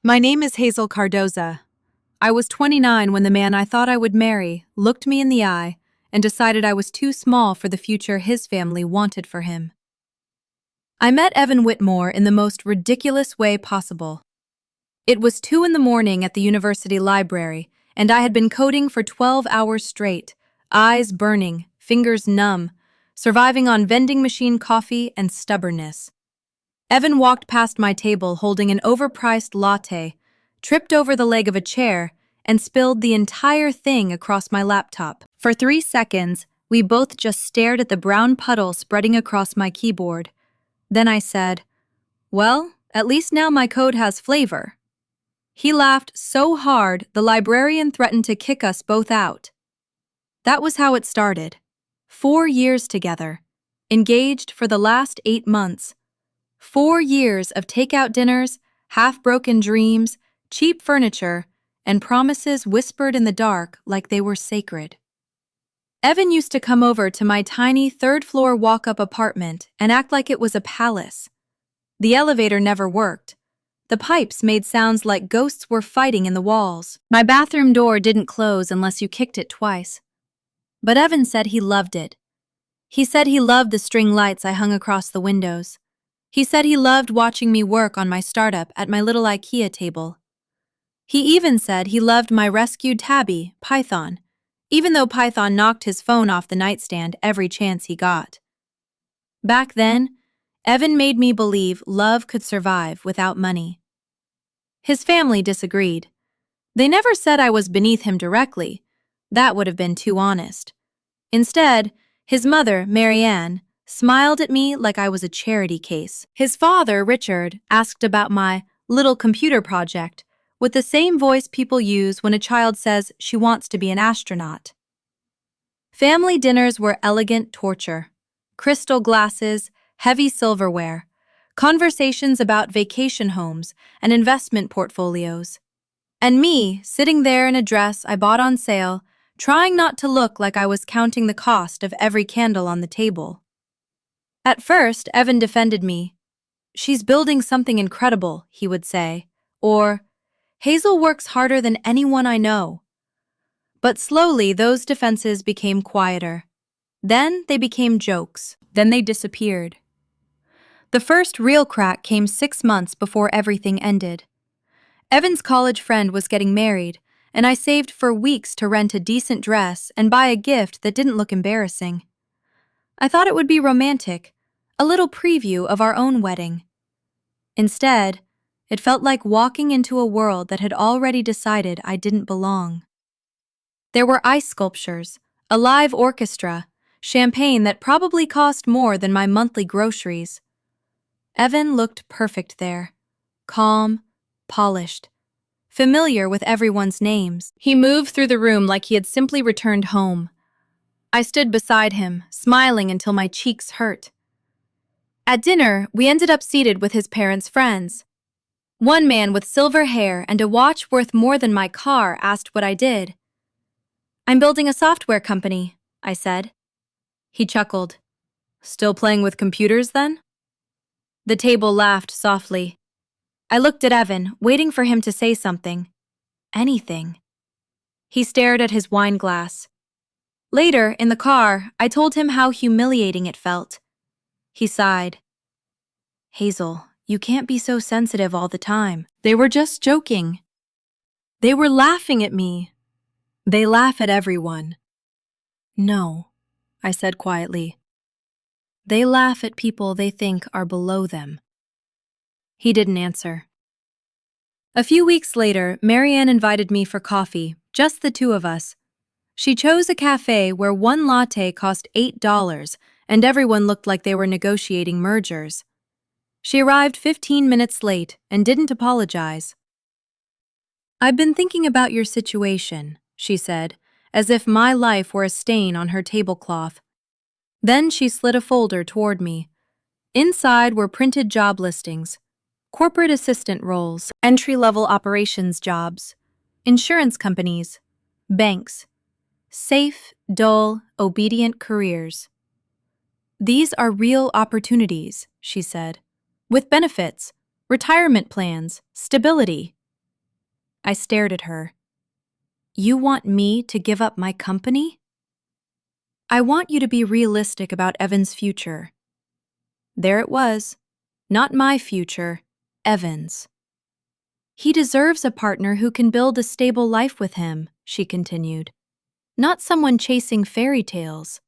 My name is Hazel Cardoza. I was 29 when the man I thought I would marry looked me in the eye and decided I was too small for the future his family wanted for him. I met Evan Whitmore in the most ridiculous way possible. It was 2 in the morning at the university library, and I had been coding for 12 hours straight, eyes burning, fingers numb, surviving on vending machine coffee and stubbornness. Evan walked past my table holding an overpriced latte, tripped over the leg of a chair, and spilled the entire thing across my laptop. For 3 seconds, we both just stared at the brown puddle spreading across my keyboard. Then I said, "Well, at least now my code has flavor." He laughed so hard the librarian threatened to kick us both out. That was how it started. 4 years together, engaged for the last 8 months. 4 years of takeout dinners, half-broken dreams, cheap furniture, and promises whispered in the dark like they were sacred. Evan used to come over to my tiny third-floor walk-up apartment and act like it was a palace. The elevator never worked. The pipes made sounds like ghosts were fighting in the walls. My bathroom door didn't close unless you kicked it twice. But Evan said he loved it. He said he loved the string lights I hung across the windows. He said he loved watching me work on my startup at my little IKEA table. He even said he loved my rescued tabby, Python, even though Python knocked his phone off the nightstand every chance he got. Back then, Evan made me believe love could survive without money. His family disagreed. They never said I was beneath him directly. That would have been too honest. Instead, his mother, Marianne, smiled at me like I was a charity case. His father, Richard, asked about my little computer project with the same voice people use when a child says she wants to be an astronaut. Family dinners were elegant torture. Crystal glasses, heavy silverware, conversations about vacation homes and investment portfolios. And me, sitting there in a dress I bought on sale, trying not to look like I was counting the cost of every candle on the table. At first, Evan defended me. "She's building something incredible," he would say, or, "Hazel works harder than anyone I know." But slowly, those defenses became quieter. Then they became jokes. Then they disappeared. The first real crack came 6 months before everything ended. Evan's college friend was getting married, and I saved for weeks to rent a decent dress and buy a gift that didn't look embarrassing. I thought it would be romantic, a little preview of our own wedding. Instead, it felt like walking into a world that had already decided I didn't belong. There were ice sculptures, a live orchestra, champagne that probably cost more than my monthly groceries. Evan looked perfect there, calm, polished, familiar with everyone's names. He moved through the room like he had simply returned home. I stood beside him, smiling until my cheeks hurt. At dinner, we ended up seated with his parents' friends. One man with silver hair and a watch worth more than my car asked what I did. "I'm building a software company," I said. He chuckled. "Still playing with computers, then?" The table laughed softly. I looked at Evan, waiting for him to say something. Anything. He stared at his wine glass. Later, in the car, I told him how humiliating it felt. He sighed. "Hazel, you can't be so sensitive all the time. They were just joking. They were laughing at me. They laugh at everyone." "No," I said quietly. "They laugh at people they think are below them." He didn't answer. A few weeks later, Marianne invited me for coffee, just the two of us. She chose a cafe where one latte cost $8, and everyone looked like they were negotiating mergers. She arrived 15 minutes late and didn't apologize. "I've been thinking about your situation," she said, as if my life were a stain on her tablecloth. Then she slid a folder toward me. Inside were printed job listings, corporate assistant roles, entry-level operations jobs, insurance companies, banks, safe, dull, obedient careers. "These are real opportunities," she said, "with benefits, retirement plans, stability. I stared at her. You want me to give up my company? I want you to be realistic about Evan's future. There it was. Not my future, Evan's. He deserves a partner who can build a stable life with him, she continued. Not someone chasing fairy tales.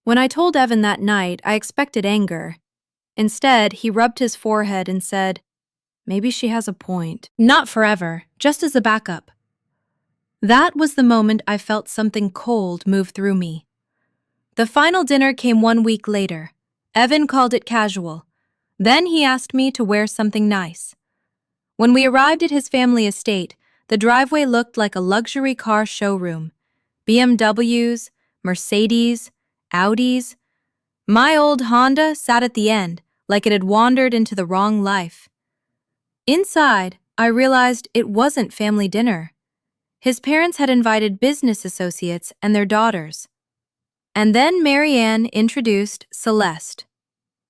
When I told Evan that night, I expected anger. Instead, he rubbed his forehead and said, maybe she has a point. Not forever, just as a backup. That was the moment I felt something cold move through me. The final dinner came 1 week later. Evan called it casual. Then he asked me to wear something nice. When we arrived at his family estate, the driveway looked like a luxury car showroom. BMWs, Mercedes, Audis. My old Honda sat at the end, like it had wandered into the wrong life. Inside, I realized it wasn't family dinner. His parents had invited business associates and their daughters. And then Marianne introduced Celeste.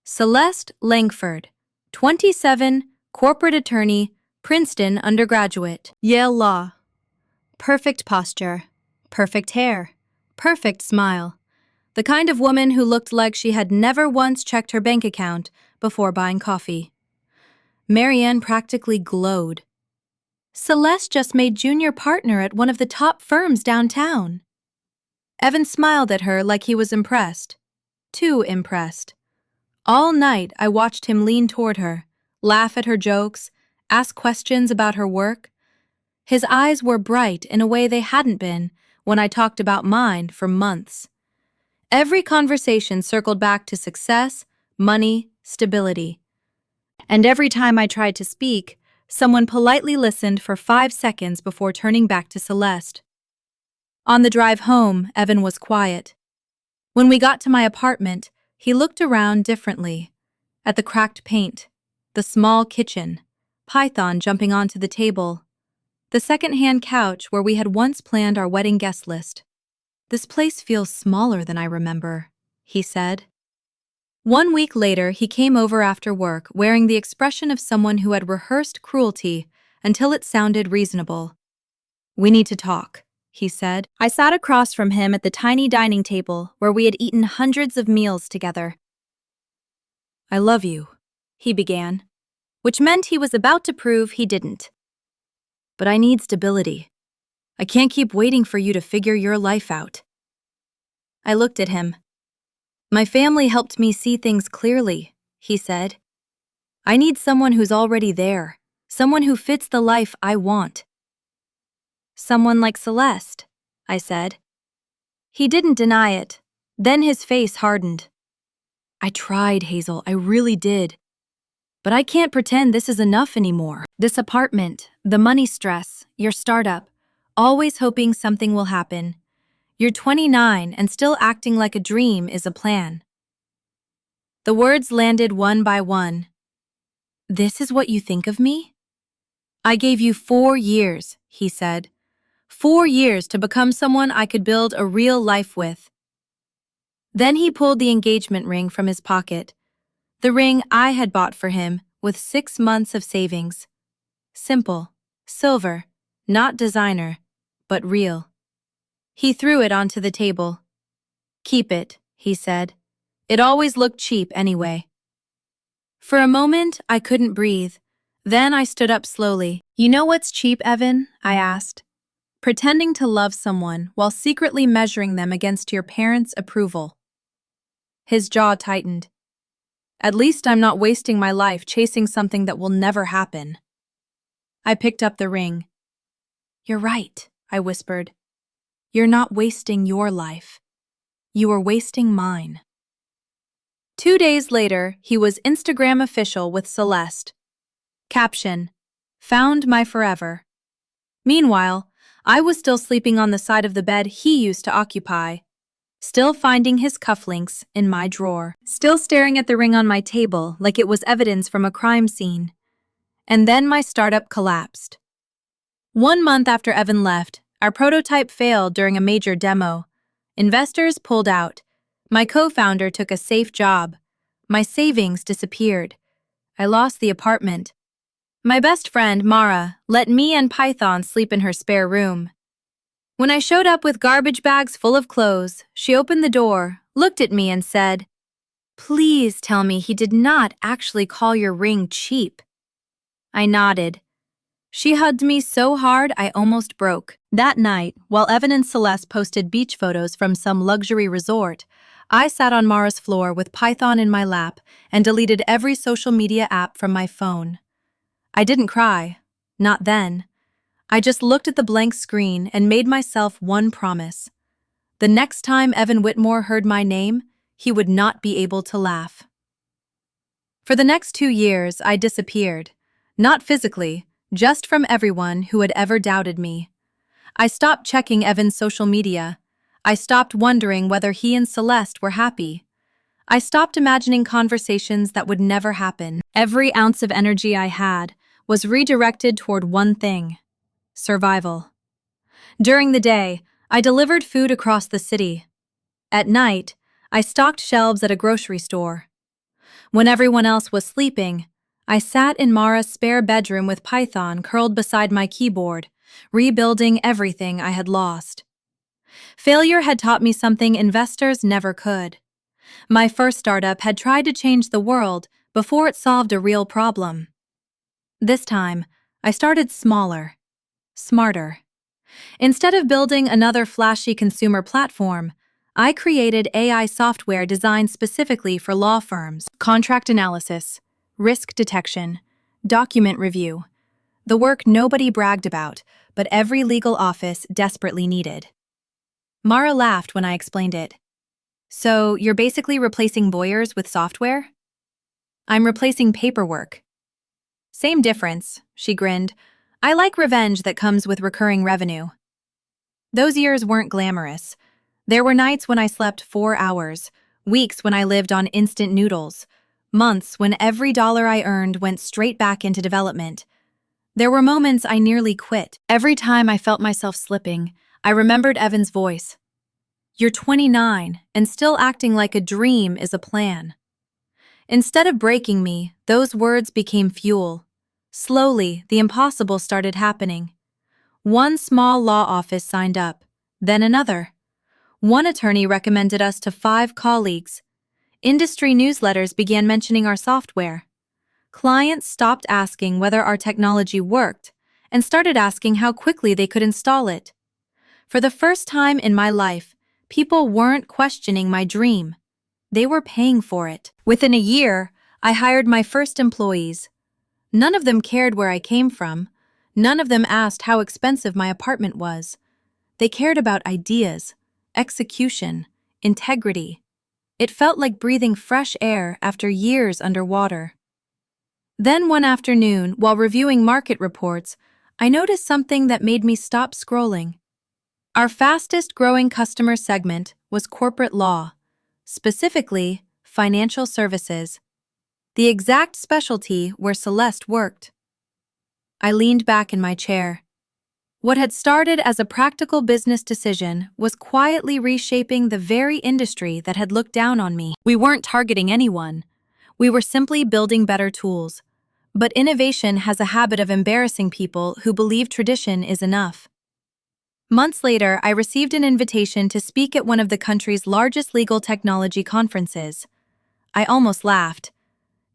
Celeste Langford, 27, corporate attorney, Princeton undergraduate, Yale Law. Perfect posture, perfect hair, perfect smile. The kind of woman who looked like she had never once checked her bank account before buying coffee. Marianne practically glowed. Celeste just made junior partner at one of the top firms downtown. Evan smiled at her like he was impressed. Too impressed. All night I watched him lean toward her, laugh at her jokes, ask questions about her work. His eyes were bright in a way they hadn't been when I talked about mine for months. Every conversation circled back to success, money, stability. And every time I tried to speak, someone politely listened for 5 seconds before turning back to Celeste. On the drive home, Evan was quiet. When we got to my apartment, he looked around differently. At the cracked paint, the small kitchen, Python jumping onto the table, the second-hand couch where we had once planned our wedding guest list. This place feels smaller than I remember, he said. 1 week later, he came over after work wearing the expression of someone who had rehearsed cruelty until it sounded reasonable. We need to talk, he said. I sat across from him at the tiny dining table where we had eaten hundreds of meals together. I love you, he began, which meant he was about to prove he didn't. But I need stability. I can't keep waiting for you to figure your life out. I looked at him. My family helped me see things clearly, he said. I need someone who's already there, someone who fits the life I want. Someone like Celeste, I said. He didn't deny it. Then his face hardened. I tried, Hazel, I really did. But I can't pretend this is enough anymore. This apartment, the money stress, your startup, always hoping something will happen. You're 29 and still acting like a dream is a plan. The words landed one by one. This is what you think of me? I gave you 4 years, he said. 4 years to become someone I could build a real life with. Then he pulled the engagement ring from his pocket. The ring I had bought for him with 6 months of savings. Simple, silver, not designer, but real. He threw it onto the table. Keep it, he said. It always looked cheap anyway. For a moment, I couldn't breathe. Then I stood up slowly. You know what's cheap, Evan? I asked. Pretending to love someone while secretly measuring them against your parents' approval. His jaw tightened. At least I'm not wasting my life chasing something that will never happen. I picked up the ring. You're right, I whispered. You're not wasting your life. You are wasting mine. 2 days later, he was Instagram official with Celeste. Caption: Found my forever. Meanwhile, I was still sleeping on the side of the bed he used to occupy, still finding his cufflinks in my drawer, still staring at the ring on my table like it was evidence from a crime scene. And then my startup collapsed. 1 month after Evan left, our prototype failed during a major demo. Investors pulled out. My co-founder took a safe job. My savings disappeared. I lost the apartment. My best friend, Mara, let me and Python sleep in her spare room. When I showed up with garbage bags full of clothes, she opened the door, looked at me and said, "Please tell me he did not actually call your ring cheap." I nodded. She hugged me so hard I almost broke. That night, while Evan and Celeste posted beach photos from some luxury resort, I sat on Mara's floor with Python in my lap and deleted every social media app from my phone. I didn't cry. Not then. I just looked at the blank screen and made myself one promise. The next time Evan Whitmore heard my name, he would not be able to laugh. For the next 2 years, I disappeared. Not physically, just from everyone who had ever doubted me. I stopped checking Evan's social media. I stopped wondering whether he and Celeste were happy. I stopped imagining conversations that would never happen. Every ounce of energy I had was redirected toward one thing: survival. During the day, I delivered food across the city. At night, I stocked shelves at a grocery store. When everyone else was sleeping, I sat in Mara's spare bedroom with Python curled beside my keyboard, rebuilding everything I had lost. Failure had taught me something investors never could. My first startup had tried to change the world before it solved a real problem. This time, I started smaller, smarter. Instead of building another flashy consumer platform, I created AI software designed specifically for law firms: contract analysis, risk detection, document review. The work nobody bragged about, but every legal office desperately needed. Mara laughed when I explained it. "So, you're basically replacing lawyers with software?" "I'm replacing paperwork." "Same difference," she grinned. "I like revenge that comes with recurring revenue." Those years weren't glamorous. There were nights when I slept 4 hours, weeks when I lived on instant noodles, months when every dollar I earned went straight back into development. There were moments I nearly quit. Every time I felt myself slipping, I remembered Evan's voice. "You're 29, and still acting like a dream is a plan." Instead of breaking me, those words became fuel. Slowly, the impossible started happening. One small law office signed up, then another. One attorney recommended us to 5 colleagues. Industry newsletters began mentioning our software. Clients stopped asking whether our technology worked and started asking how quickly they could install it. For the first time in my life, people weren't questioning my dream. They were paying for it. Within a year, I hired my first employees. None of them cared where I came from. None of them asked how expensive my apartment was. They cared about ideas, execution, integrity. It felt like breathing fresh air after years underwater. Then one afternoon, while reviewing market reports, I noticed something that made me stop scrolling. Our fastest growing customer segment was corporate law, specifically financial services, the exact specialty where Celeste worked. I leaned back in my chair. What had started as a practical business decision was quietly reshaping the very industry that had looked down on me. We weren't targeting anyone. We were simply building better tools. But innovation has a habit of embarrassing people who believe tradition is enough. Months later, I received an invitation to speak at one of the country's largest legal technology conferences. I almost laughed.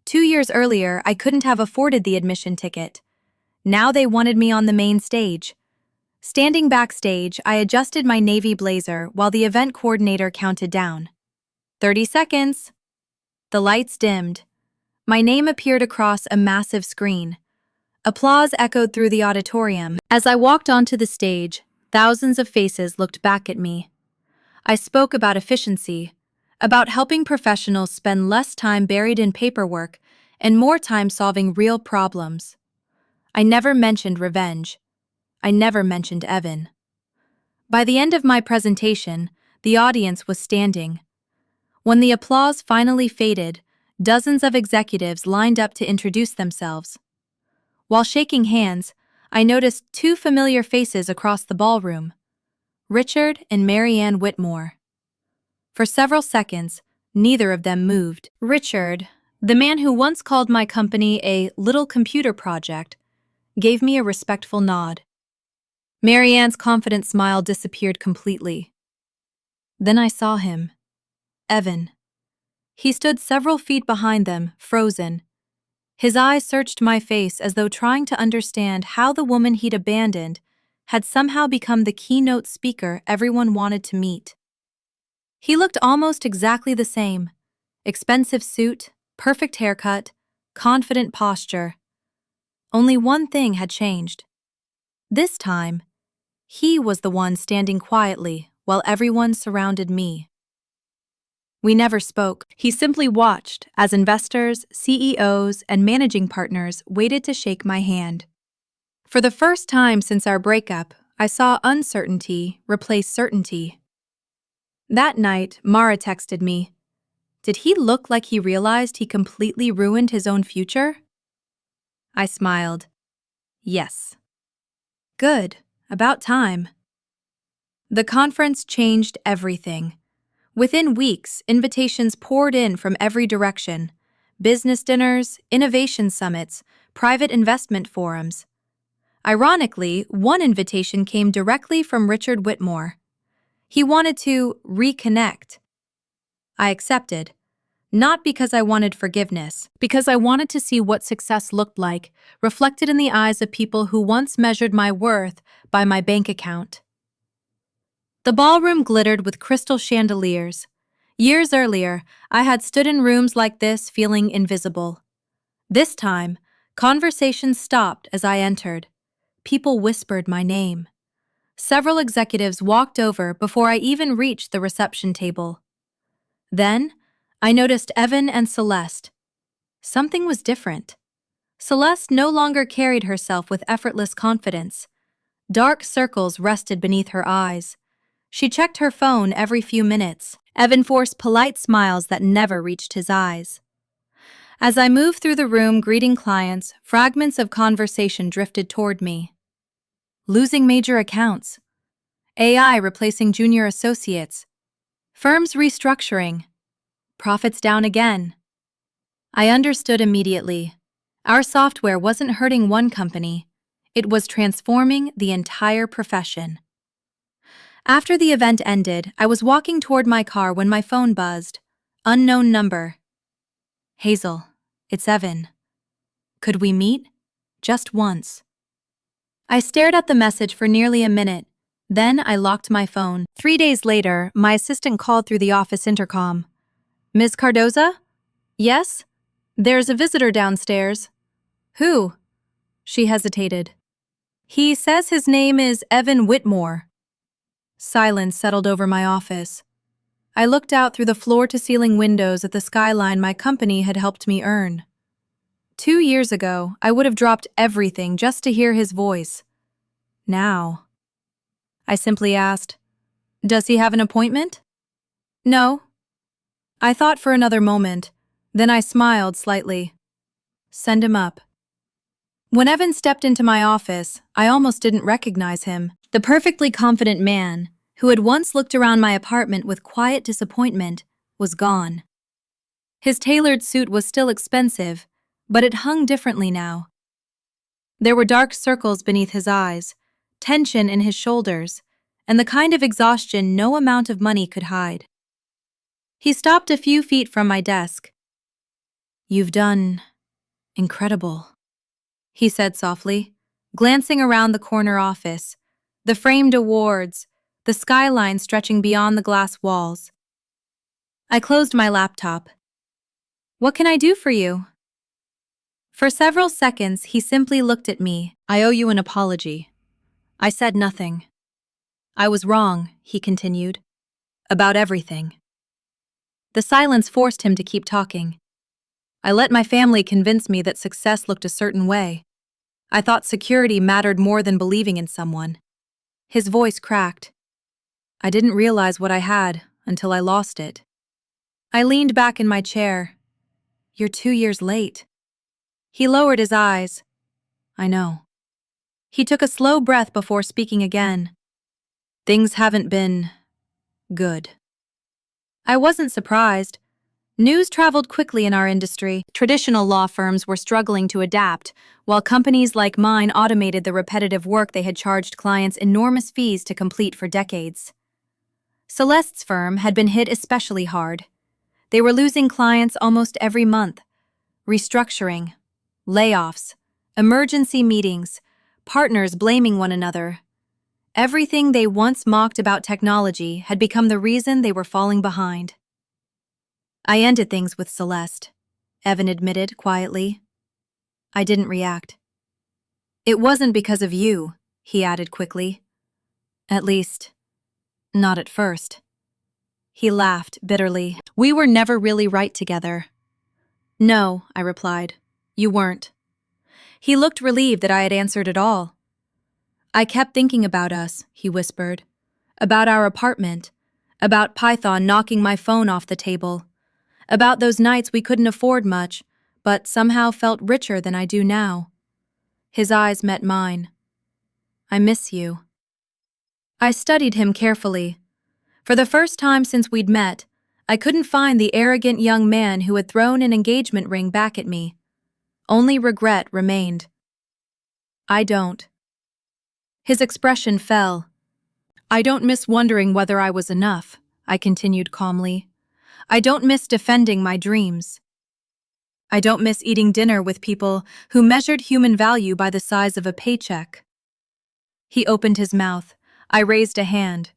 2 years earlier, I couldn't have afforded the admission ticket. Now they wanted me on the main stage. Standing backstage, I adjusted my navy blazer while the event coordinator counted down. 30 seconds. The lights dimmed. My name appeared across a massive screen. Applause echoed through the auditorium. As I walked onto the stage, thousands of faces looked back at me. I spoke about efficiency, about helping professionals spend less time buried in paperwork and more time solving real problems. I never mentioned revenge. I never mentioned Evan. By the end of my presentation, the audience was standing. When the applause finally faded, dozens of executives lined up to introduce themselves. While shaking hands, I noticed 2 familiar faces across the ballroom: Richard and Marianne Whitmore. For several seconds, neither of them moved. Richard, The man who once called my company a little computer project gave me a respectful nod. Marianne's confident smile disappeared completely. Then I saw him. Evan. He stood several feet behind them, frozen. His eyes searched my face as though trying to understand how the woman he'd abandoned had somehow become the keynote speaker everyone wanted to meet. He looked almost exactly the same. Expensive suit, perfect haircut, confident posture. Only one thing had changed. This time, he was the one standing quietly while everyone surrounded me. We never spoke. He simply watched as investors, CEOs, and managing partners waited to shake my hand. For the first time since our breakup, I saw uncertainty replace certainty. That night, Mara texted me. Did he look like he realized he completely ruined his own future? I smiled. Yes. Good. About time. The conference changed everything. Within weeks, invitations poured in from every direction. Business dinners, innovation summits, private investment forums. Ironically, one invitation came directly from Richard Whitmore. He wanted to reconnect. I accepted, not because I wanted forgiveness, because I wanted to see what success looked like, reflected in the eyes of people who once measured my worth by my bank account. The ballroom glittered with crystal chandeliers. Years earlier, I had stood in rooms like this feeling invisible. This time, conversations stopped as I entered. People whispered my name. Several executives walked over before I even reached the reception table. Then, I noticed Evan and Celeste. Something was different. Celeste no longer carried herself with effortless confidence. Dark circles rested beneath her eyes. She checked her phone every few minutes. Evan forced polite smiles that never reached his eyes. As I moved through the room greeting clients, fragments of conversation drifted toward me. Losing major accounts. AI replacing junior associates. Firms restructuring. Profits down again. I understood immediately. Our software wasn't hurting one company. It was transforming the entire profession. After the event ended, I was walking toward my car when my phone buzzed. Unknown number. Hazel, it's Evan. Could we meet? Just once. I stared at the message for nearly a minute. Then I locked my phone. 3 days later, my assistant called through the office intercom. Ms. Cardoza? Yes? There's a visitor downstairs. Who? She hesitated. He says his name is Evan Whitmore. Silence settled over my office. I looked out through the floor-to-ceiling windows at the skyline my company had helped me earn. 2 years ago, I would have dropped everything just to hear his voice. Now, I simply asked, "Does he have an appointment?" No. I thought for another moment, then I smiled slightly. Send him up. When Evan stepped into my office, I almost didn't recognize him. The perfectly confident man, who had once looked around my apartment with quiet disappointment, was gone. His tailored suit was still expensive, but it hung differently now. There were dark circles beneath his eyes, tension in his shoulders, and the kind of exhaustion no amount of money could hide. He stopped a few feet from my desk. "You've done incredible," he said softly, glancing around the corner office, the framed awards, the skyline stretching beyond the glass walls. I closed my laptop. "What can I do for you?" For several seconds, he simply looked at me. "I owe you an apology." I said nothing. "I was wrong," he continued, "about everything." The silence forced him to keep talking. "I let my family convince me that success looked a certain way. I thought security mattered more than believing in someone." His voice cracked. "I didn't realize what I had until I lost it." I leaned back in my chair. "You're 2 years late." He lowered his eyes. "I know." He took a slow breath before speaking again. "Things haven't been good." I wasn't surprised. News traveled quickly in our industry. Traditional law firms were struggling to adapt, while companies like mine automated the repetitive work they had charged clients enormous fees to complete for decades. Celeste's firm had been hit especially hard. They were losing clients almost every month. Restructuring, layoffs, emergency meetings, partners blaming one another. Everything they once mocked about technology had become the reason they were falling behind. I ended things with Celeste, Evan admitted quietly. I didn't react. It wasn't because of you, he added quickly. At least, not at first. He laughed bitterly. We were never really right together. No, I replied. You weren't. He looked relieved that I had answered at all. I kept thinking about us, he whispered. About our apartment. About Python knocking my phone off the table. About those nights we couldn't afford much, but somehow felt richer than I do now. His eyes met mine. I miss you. I studied him carefully. For the first time since we'd met, I couldn't find the arrogant young man who had thrown an engagement ring back at me. Only regret remained. I don't. His expression fell. I don't miss wondering whether I was enough, I continued calmly. I don't miss defending my dreams. I don't miss eating dinner with people who measured human value by the size of a paycheck. He opened his mouth. I raised a hand.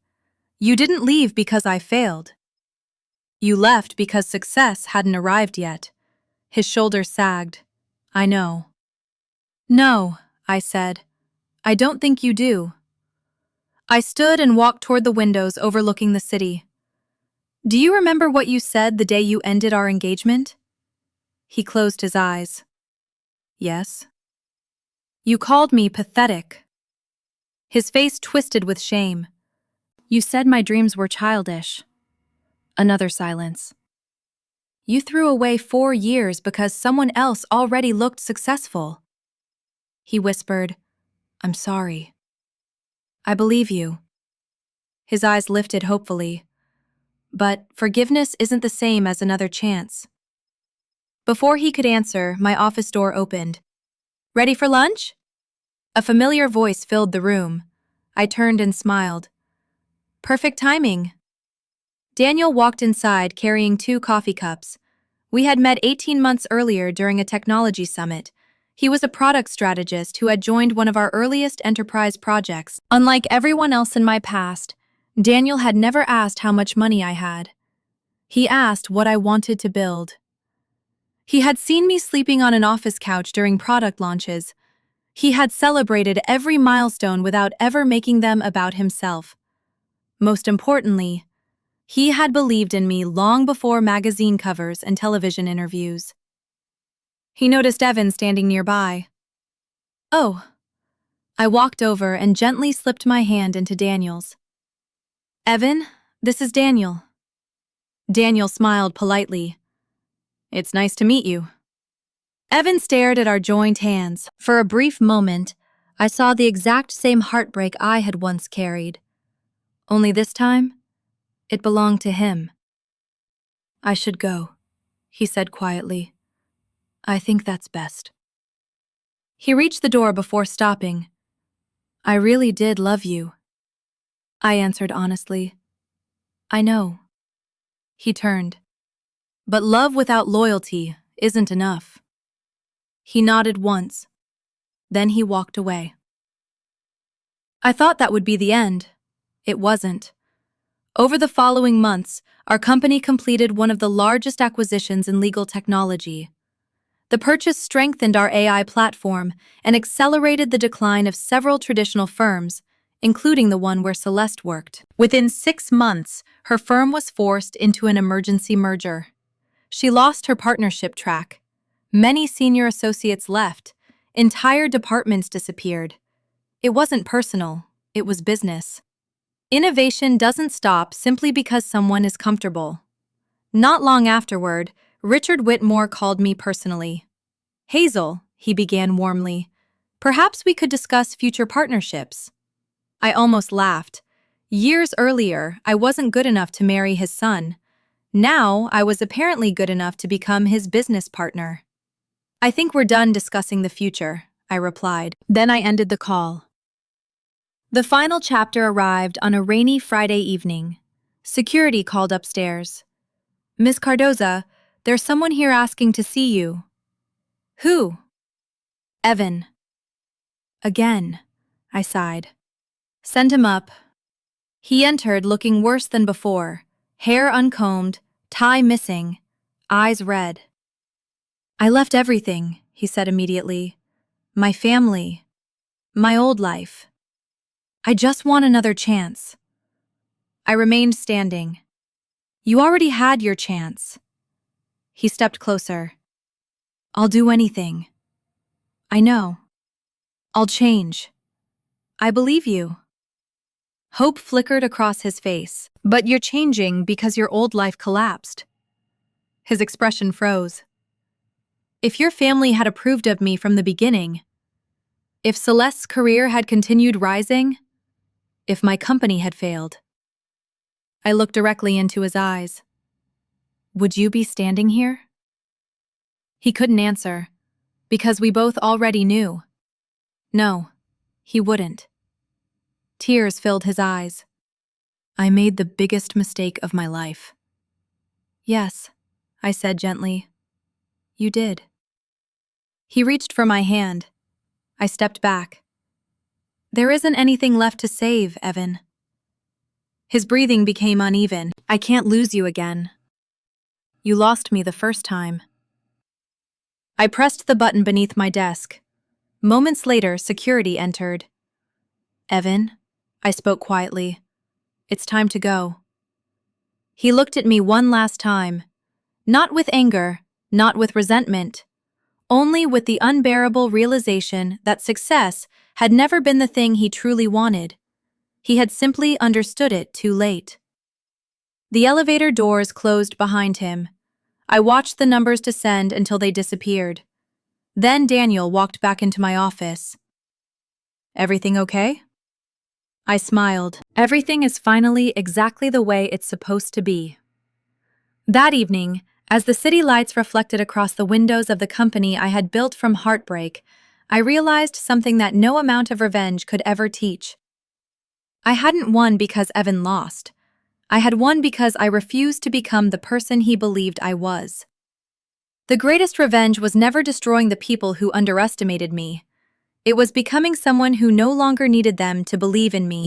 You didn't leave because I failed. You left because success hadn't arrived yet. His shoulders sagged. I know. No, I said. I don't think you do. I stood and walked toward the windows overlooking the city. Do you remember what you said the day you ended our engagement? He closed his eyes. Yes. You called me pathetic. His face twisted with shame. You said my dreams were childish. Another silence. You threw away 4 years because someone else already looked successful. He whispered, I'm sorry. I believe you. His eyes lifted hopefully. But forgiveness isn't the same as another chance. Before he could answer, my office door opened. Ready for lunch? A familiar voice filled the room. I turned and smiled. Perfect timing. Daniel walked inside carrying 2 coffee cups. We had met 18 months earlier during a technology summit. He was a product strategist who had joined one of our earliest enterprise projects. Unlike everyone else in my past, Daniel had never asked how much money I had. He asked what I wanted to build. He had seen me sleeping on an office couch during product launches. He had celebrated every milestone without ever making them about himself. Most importantly, he had believed in me long before magazine covers and television interviews. He noticed Evan standing nearby. Oh. I walked over and gently slipped my hand into Daniel's. Evan, this is Daniel. Daniel smiled politely. It's nice to meet you. Evan stared at our joined hands. For a brief moment, I saw the exact same heartbreak I had once carried. Only this time, it belonged to him. I should go, he said quietly. I think that's best. He reached the door before stopping. I really did love you. I answered honestly. I know. He turned. But love without loyalty isn't enough. He nodded once. Then he walked away. I thought that would be the end. It wasn't. Over the following months, our company completed one of the largest acquisitions in legal technology. The purchase strengthened our AI platform and accelerated the decline of several traditional firms, including the one where Celeste worked. Within 6 months, her firm was forced into an emergency merger. She lost her partnership track. Many senior associates left. Entire departments disappeared. It wasn't personal, it was business. Innovation doesn't stop simply because someone is comfortable. Not long afterward, Richard Whitmore called me personally. Hazel, he began warmly, perhaps we could discuss future partnerships. I almost laughed. Years earlier, I wasn't good enough to marry his son. Now, I was apparently good enough to become his business partner. "I think we're done discussing the future," I replied. Then I ended the call. The final chapter arrived on a rainy Friday evening. Security called upstairs. "Miss Cardoza, there's someone here asking to see you." "Who?" "Evan." "Again," I sighed. "Send him up." He entered looking worse than before, hair uncombed, tie missing, eyes red. "I left everything," he said immediately. "My family. My old life. I just want another chance." I remained standing. "You already had your chance." He stepped closer. "I'll do anything." "I know. I'll change. I believe you." Hope flickered across his face. "But you're changing because your old life collapsed." His expression froze. "If your family had approved of me from the beginning, if Celeste's career had continued rising, if my company had failed." I looked directly into his eyes. "Would you be standing here?" He couldn't answer, because we both already knew. No, he wouldn't. Tears filled his eyes. "I made the biggest mistake of my life." "Yes," I said gently. "You did." He reached for my hand. I stepped back. "There isn't anything left to save, Evan." His breathing became uneven. "I can't lose you again. You lost me the first time." I pressed the button beneath my desk. Moments later, security entered. "Evan," I spoke quietly, "it's time to go." He looked at me one last time, not with anger, not with resentment, only with the unbearable realization that success had never been the thing he truly wanted. He had simply understood it too late. The elevator doors closed behind him. I watched the numbers descend until they disappeared. Then Daniel walked back into my office. "Everything okay?" I smiled. "Everything is finally exactly the way it's supposed to be." That evening, as the city lights reflected across the windows of the company I had built from heartbreak, I realized something that no amount of revenge could ever teach. I hadn't won because Evan lost. I had won because I refused to become the person he believed I was. The greatest revenge was never destroying the people who underestimated me. It was becoming someone who no longer needed them to believe in me.